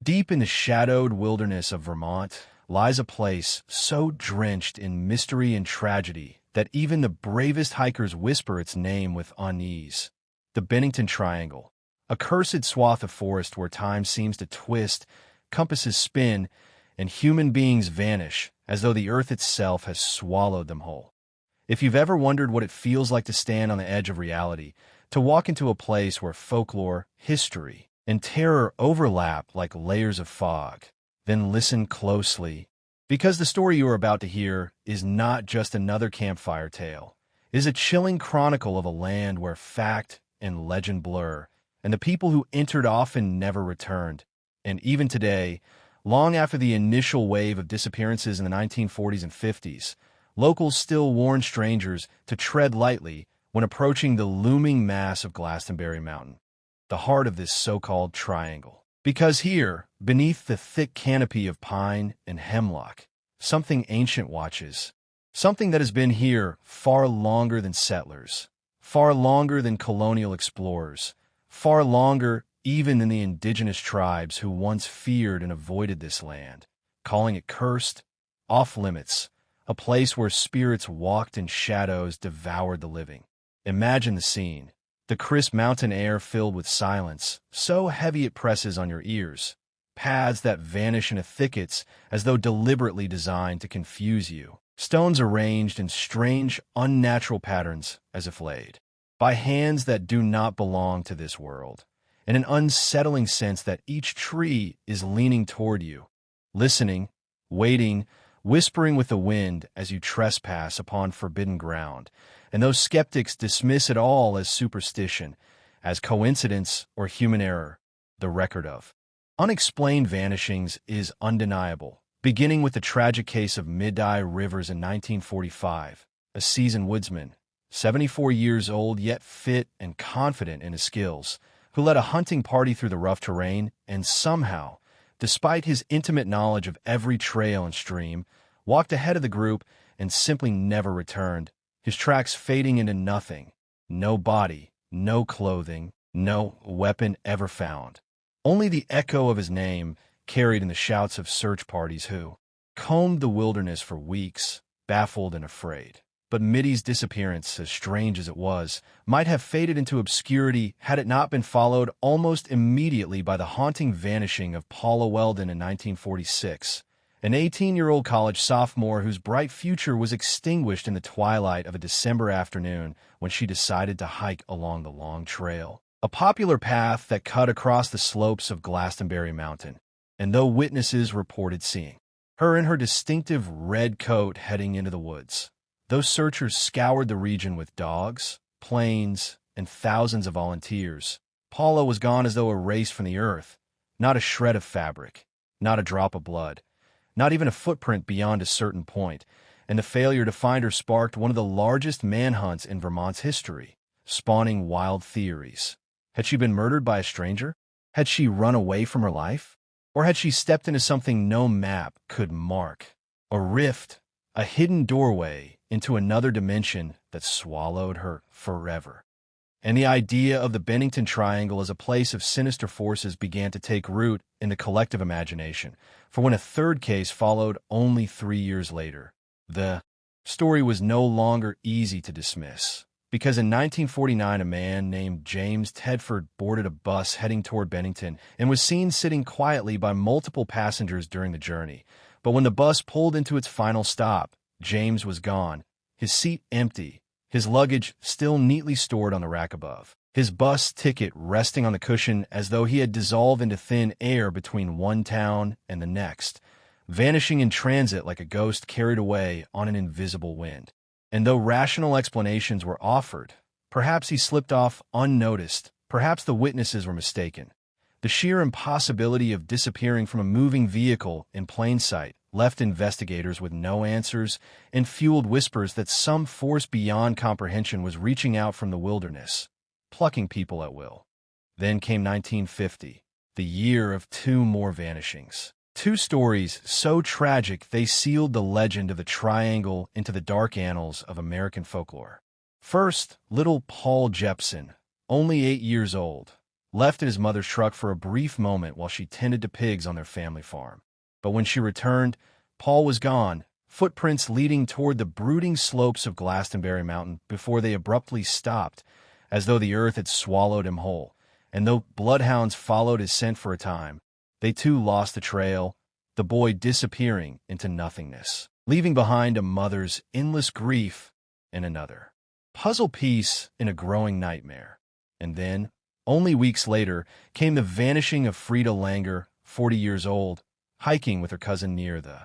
Deep in the shadowed wilderness of Vermont lies a place so drenched in mystery and tragedy that even the bravest hikers whisper its name with unease. The Bennington Triangle, a cursed swath of forest where time seems to twist, compasses spin, and human beings vanish as though the earth itself has swallowed them whole. If you've ever wondered what it feels like to stand on the edge of reality, to walk into a place where folklore, history, and terror overlap like layers of fog, then listen closely, because the story you are about to hear is not just another campfire tale. It is a chilling chronicle of a land where fact and legend blur, and the people who entered often never returned. And even today, long after the initial wave of disappearances in the 1940s and 50s, locals still warn strangers to tread lightly when approaching the looming mass of Glastonbury Mountain, the heart of this so-called triangle. Because here, beneath the thick canopy of pine and hemlock, something ancient watches, something that has been here far longer than settlers, far longer than colonial explorers, far longer even than the indigenous tribes who once feared and avoided this land, calling it cursed, off-limits, a place where spirits walked and shadows devoured the living. Imagine the scene. The crisp mountain air filled with silence, so heavy it presses on your ears. Paths that vanish into thickets as though deliberately designed to confuse you. Stones arranged in strange, unnatural patterns as if laid by hands that do not belong to this world. And an unsettling sense that each tree is leaning toward you, listening, waiting, whispering with the wind as you trespass upon forbidden ground. And those skeptics dismiss it all as superstition, as coincidence or human error. The record of unexplained vanishings is undeniable, beginning with the tragic case of Mid-Eye Rivers in 1945. A seasoned woodsman, 74 years old yet fit and confident in his skills, who led a hunting party through the rough terrain and somehow, despite his intimate knowledge of every trail and stream, walked ahead of the group and simply never returned, his tracks fading into nothing. No body, no clothing, no weapon ever found. Only the echo of his name carried in the shouts of search parties who combed the wilderness for weeks, baffled and afraid. But Mitty's disappearance, as strange as it was, might have faded into obscurity had it not been followed almost immediately by the haunting vanishing of Paula Weldon in 1946, an 18-year-old college sophomore whose bright future was extinguished in the twilight of a December afternoon when she decided to hike along the long trail, a popular path that cut across the slopes of Glastonbury Mountain. And though witnesses reported seeing her in her distinctive red coat heading into the woods, those searchers scoured the region with dogs, planes, and thousands of volunteers. Paula was gone as though erased from the earth, not a shred of fabric, not a drop of blood, not even a footprint beyond a certain point, and the failure to find her sparked one of the largest manhunts in Vermont's history, spawning wild theories. Had she been murdered by a stranger? Had she run away from her life? Or had she stepped into something no map could mark? A rift, a hidden doorway into another dimension that swallowed her forever. And the idea of the Bennington Triangle as a place of sinister forces began to take root in the collective imagination, for when a third case followed only 3 years later, the story was no longer easy to dismiss. Because in 1949, a man named James Tedford boarded a bus heading toward Bennington and was seen sitting quietly by multiple passengers during the journey. But when the bus pulled into its final stop, James was gone, his seat empty, his luggage still neatly stored on the rack above, his bus ticket resting on the cushion as though he had dissolved into thin air between one town and the next, vanishing in transit like a ghost carried away on an invisible wind. And though rational explanations were offered, perhaps he slipped off unnoticed, perhaps the witnesses were mistaken. The sheer impossibility of disappearing from a moving vehicle in plain sight left investigators with no answers and fueled whispers that some force beyond comprehension was reaching out from the wilderness, plucking people at will. Then came 1950, the year of 2 more vanishings. 2 stories so tragic they sealed the legend of the Triangle into the dark annals of American folklore. First, little Paul Jepson, only 8 years old, left in his mother's truck for a brief moment while she tended to pigs on their family farm. But when she returned, Paul was gone, footprints leading toward the brooding slopes of Glastonbury Mountain before they abruptly stopped, as though the earth had swallowed him whole. And though bloodhounds followed his scent for a time, they too lost the trail, the boy disappearing into nothingness, leaving behind a mother's endless grief and another puzzle piece in a growing nightmare. And then, only weeks later, came the vanishing of Frida Langer, 40 years old, hiking with her cousin near the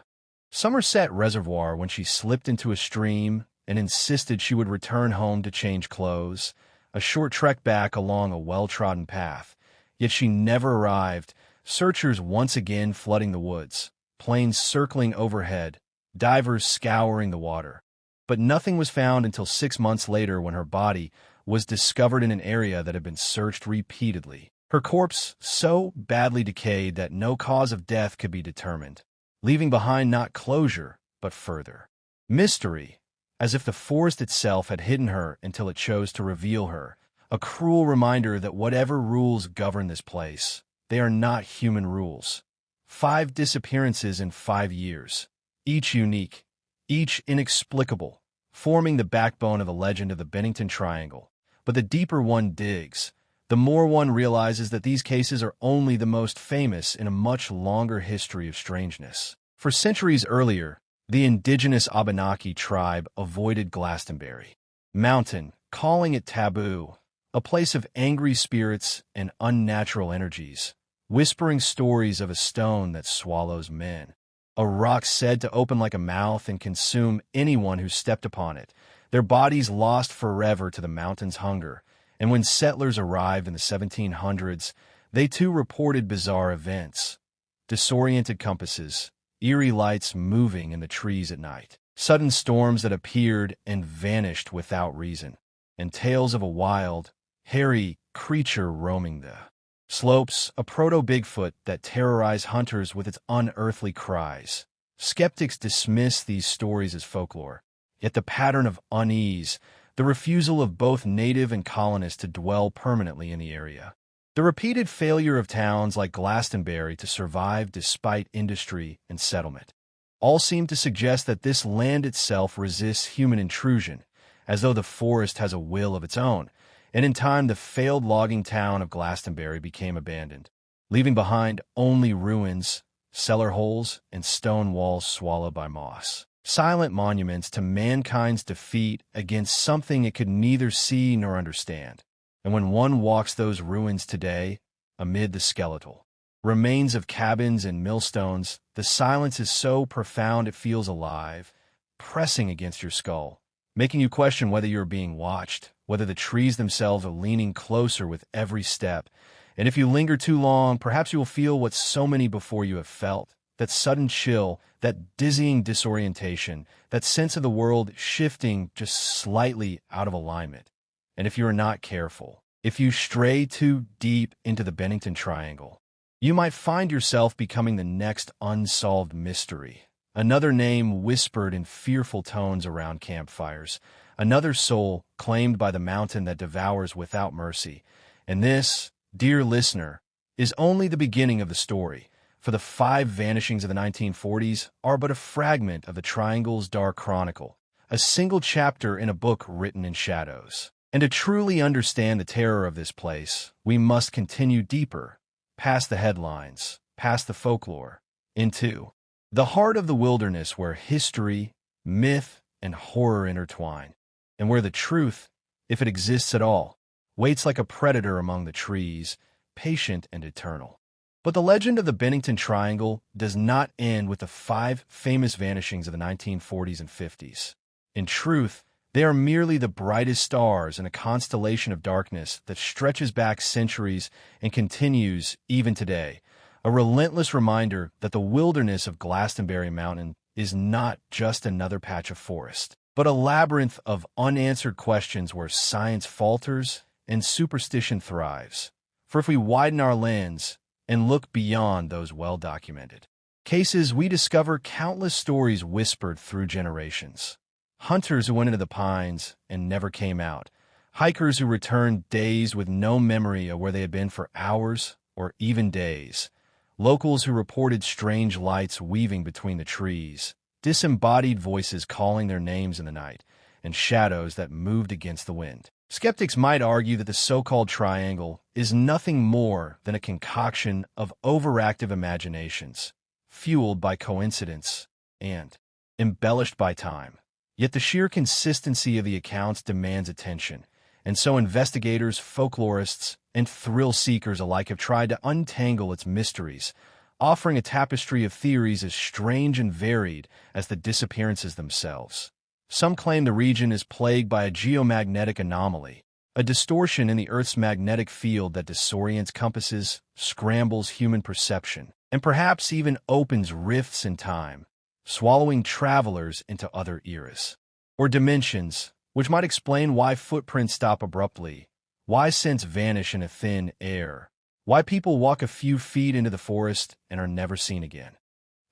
Somerset Reservoir when she slipped into a stream and insisted she would return home to change clothes, a short trek back along a well-trodden path. Yet she never arrived, searchers once again flooding the woods, planes circling overhead, divers scouring the water. But nothing was found until 6 months later when her body was discovered in an area that had been searched repeatedly. Her corpse so badly decayed that no cause of death could be determined, leaving behind not closure, but further mystery, as if the forest itself had hidden her until it chose to reveal her, a cruel reminder that whatever rules govern this place, they are not human rules. 5 disappearances in 5 years, each unique, each inexplicable, forming the backbone of the legend of the Bennington Triangle. But the deeper one digs, the more one realizes that these cases are only the most famous in a much longer history of strangeness. For centuries earlier, the indigenous Abenaki tribe avoided Glastonbury Mountain, calling it taboo, a place of angry spirits and unnatural energies, whispering stories of a stone that swallows men, a rock said to open like a mouth and consume anyone who stepped upon it, their bodies lost forever to the mountain's hunger. And when settlers arrived in the 1700s, they too reported bizarre events: disoriented compasses, eerie lights moving in the trees at night, sudden storms that appeared and vanished without reason, and tales of a wild, hairy creature roaming the slopes, a proto-Bigfoot that terrorized hunters with its unearthly cries. Skeptics dismiss these stories as folklore, yet the pattern of unease, the refusal of both native and colonists to dwell permanently in the area, the repeated failure of towns like Glastonbury to survive despite industry and settlement, all seem to suggest that this land itself resists human intrusion, as though the forest has a will of its own. And in time, the failed logging town of Glastonbury became abandoned, leaving behind only ruins, cellar holes, and stone walls swallowed by moss. Silent monuments to mankind's defeat against something it could neither see nor understand. And when one walks those ruins today, amid the skeletal remains of cabins and millstones, the silence is so profound it feels alive, pressing against your skull, making you question whether you're being watched, whether the trees themselves are leaning closer with every step. And if you linger too long, perhaps you will feel what so many before you have felt, that sudden chill, that dizzying disorientation, that sense of the world shifting just slightly out of alignment. And if you are not careful, if you stray too deep into the Bennington Triangle, you might find yourself becoming the next unsolved mystery, another name whispered in fearful tones around campfires, another soul claimed by the mountain that devours without mercy. And this, dear listener, is only the beginning of the story, for the 5 vanishings of the 1940s are but a fragment of the Triangle's dark chronicle, a single chapter in a book written in shadows. And to truly understand the terror of this place, we must continue deeper, past the headlines, past the folklore, into the heart of the wilderness where history, myth, and horror intertwine, and where the truth, if it exists at all, waits like a predator among the trees, patient and eternal. But the legend of the Bennington Triangle does not end with the 5 famous vanishings of the 1940s and 50s. In truth, they are merely the brightest stars in a constellation of darkness that stretches back centuries and continues even today, a relentless reminder that the wilderness of Glastonbury Mountain is not just another patch of forest, but a labyrinth of unanswered questions where science falters and superstition thrives. For if we widen our lens and look beyond those well-documented cases, we discover countless stories whispered through generations. Hunters who went into the pines and never came out, Hikers who returned dazed with no memory of where they had been for hours or even days. Locals who reported strange lights weaving between the trees, disembodied voices calling their names in the night, and shadows that moved against the wind. Skeptics might argue that the so-called triangle is nothing more than a concoction of overactive imaginations, fueled by coincidence and embellished by time. Yet the sheer consistency of the accounts demands attention, and so investigators, folklorists, and thrill-seekers alike have tried to untangle its mysteries, offering a tapestry of theories as strange and varied as the disappearances themselves. Some claim the region is plagued by a geomagnetic anomaly, a distortion in the Earth's magnetic field that disorients compasses, scrambles human perception, and perhaps even opens rifts in time, swallowing travelers into other eras or dimensions, which might explain why footprints stop abruptly, why scents vanish in a thin air, why people walk a few feet into the forest and are never seen again.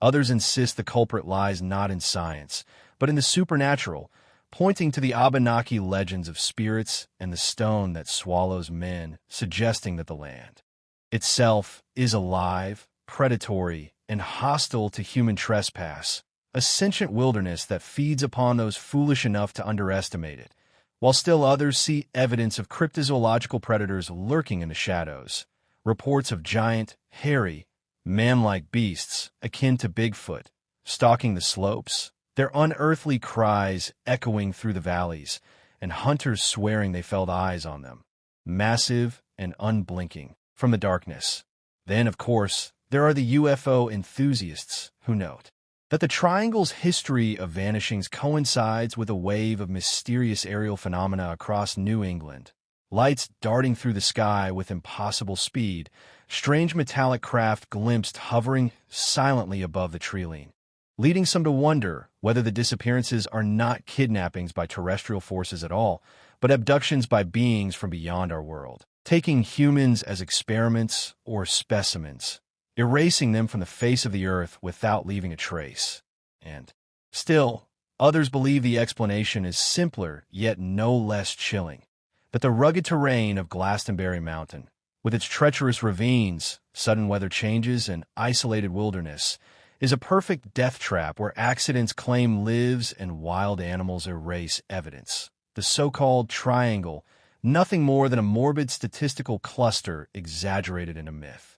Others insist the culprit lies not in science, but in the supernatural, pointing to the Abenaki legends of spirits and the stone that swallows men, suggesting that the land itself is alive, predatory, and hostile to human trespass, a sentient wilderness that feeds upon those foolish enough to underestimate it, while still others see evidence of cryptozoological predators lurking in the shadows, reports of giant, hairy, man-like beasts, akin to Bigfoot, stalking the slopes, their unearthly cries echoing through the valleys, and hunters swearing they felt eyes on them, massive and unblinking, from the darkness. Then, of course, there are the UFO enthusiasts who note that the triangle's history of vanishings coincides with a wave of mysterious aerial phenomena across New England. Lights darting through the sky with impossible speed, strange metallic craft glimpsed hovering silently above the tree-line, leading some to wonder whether the disappearances are not kidnappings by terrestrial forces at all, but abductions by beings from beyond our world, taking humans as experiments or specimens, erasing them from the face of the earth without leaving a trace. And still, others believe the explanation is simpler yet no less chilling, that the rugged terrain of Glastonbury Mountain, with its treacherous ravines, sudden weather changes, and isolated wilderness, is a perfect death trap where accidents claim lives and wild animals erase evidence. The so-called triangle, nothing more than a morbid statistical cluster exaggerated in a myth.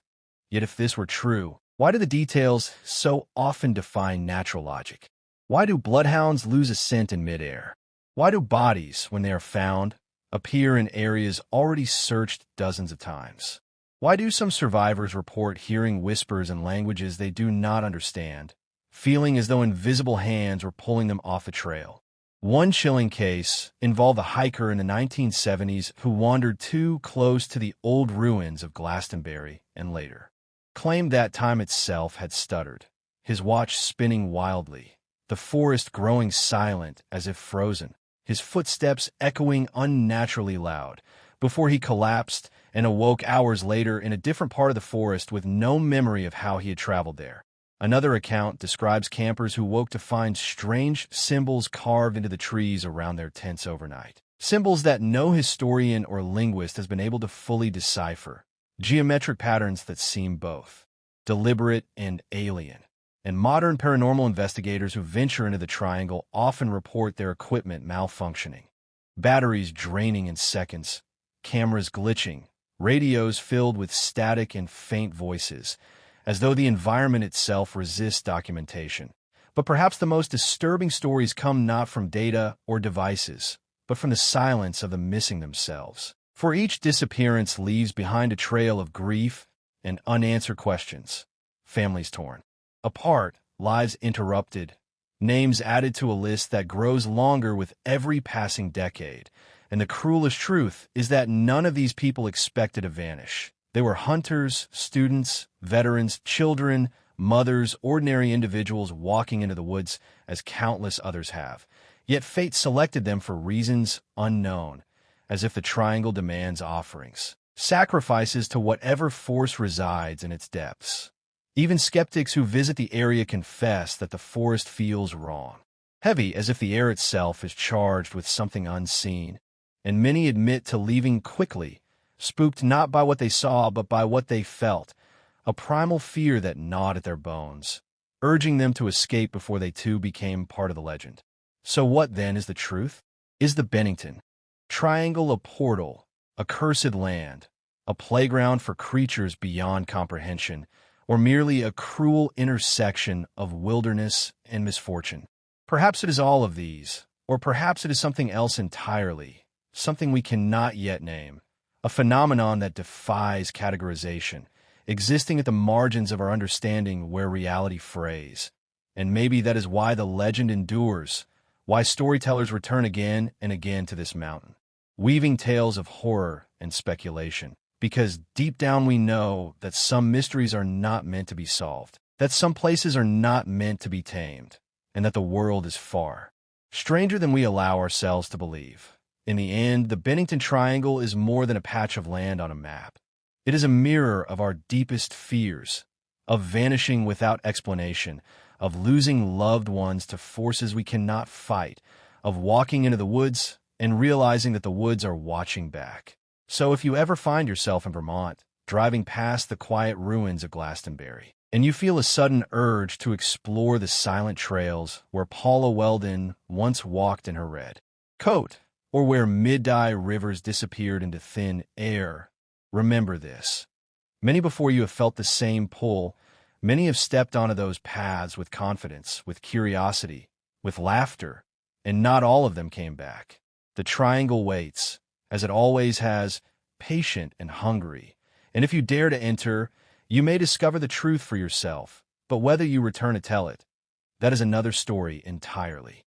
Yet if this were true, why do the details so often defy natural logic? Why do bloodhounds lose a scent in midair? Why do bodies, when they are found, appear in areas already searched dozens of times? Why do some survivors report hearing whispers in languages they do not understand, feeling as though invisible hands were pulling them off the trail? One chilling case involved a hiker in the 1970s who wandered too close to the old ruins of Glastonbury and later claimed that time itself had stuttered, his watch spinning wildly, the forest growing silent as if frozen, his footsteps echoing unnaturally loud, before he collapsed and awoke hours later in a different part of the forest with no memory of how he had traveled there. Another account describes campers who woke to find strange symbols carved into the trees around their tents overnight. Symbols that no historian or linguist has been able to fully decipher. Geometric patterns that seem both deliberate and alien. And modern paranormal investigators who venture into the triangle often report their equipment malfunctioning. Batteries draining in seconds, cameras glitching, radios filled with static and faint voices, as though the environment itself resists documentation. But perhaps the most disturbing stories come not from data or devices, but from the silence of the missing themselves. For each disappearance leaves behind a trail of grief and unanswered questions. Families torn apart, lives interrupted, names added to a list that grows longer with every passing decade. And the cruelest truth is that none of these people expected to vanish. They were hunters, students, veterans, children, mothers, ordinary individuals walking into the woods as countless others have. Yet fate selected them for reasons unknown, as if the triangle demands offerings, sacrifices to whatever force resides in its depths. Even skeptics who visit the area confess that the forest feels wrong, heavy as if the air itself is charged with something unseen. and many admit to leaving quickly, spooked not by what they saw but by what they felt, a primal fear that gnawed at their bones, urging them to escape before they too became part of the legend. So what then is the truth? Is the Bennington Triangle a portal, a cursed land, a playground for creatures beyond comprehension, or merely a cruel intersection of wilderness and misfortune? Perhaps it is all of these, or perhaps it is something else entirely, something we cannot yet name, a phenomenon that defies categorization, existing at the margins of our understanding where reality frays. And maybe that is why the legend endures, why storytellers return again and again to this mountain, weaving tales of horror and speculation. Because deep down we know that some mysteries are not meant to be solved, that some places are not meant to be tamed, and that the world is far stranger than we allow ourselves to believe. In the end, the Bennington Triangle is more than a patch of land on a map. It is a mirror of our deepest fears, of vanishing without explanation, of losing loved ones to forces we cannot fight, of walking into the woods and realizing that the woods are watching back. So if you ever find yourself in Vermont, driving past the quiet ruins of Glastonbury, and you feel a sudden urge to explore the silent trails where Paula Weldon once walked in her red coat, or where mid-die rivers disappeared into thin air, remember this. Many before you have felt the same pull. Many have stepped onto those paths with confidence, with curiosity, with laughter, and not all of them came back. The triangle waits, as it always has, patient and hungry. And if you dare to enter, you may discover the truth for yourself. But whether you return to tell it, that is another story entirely.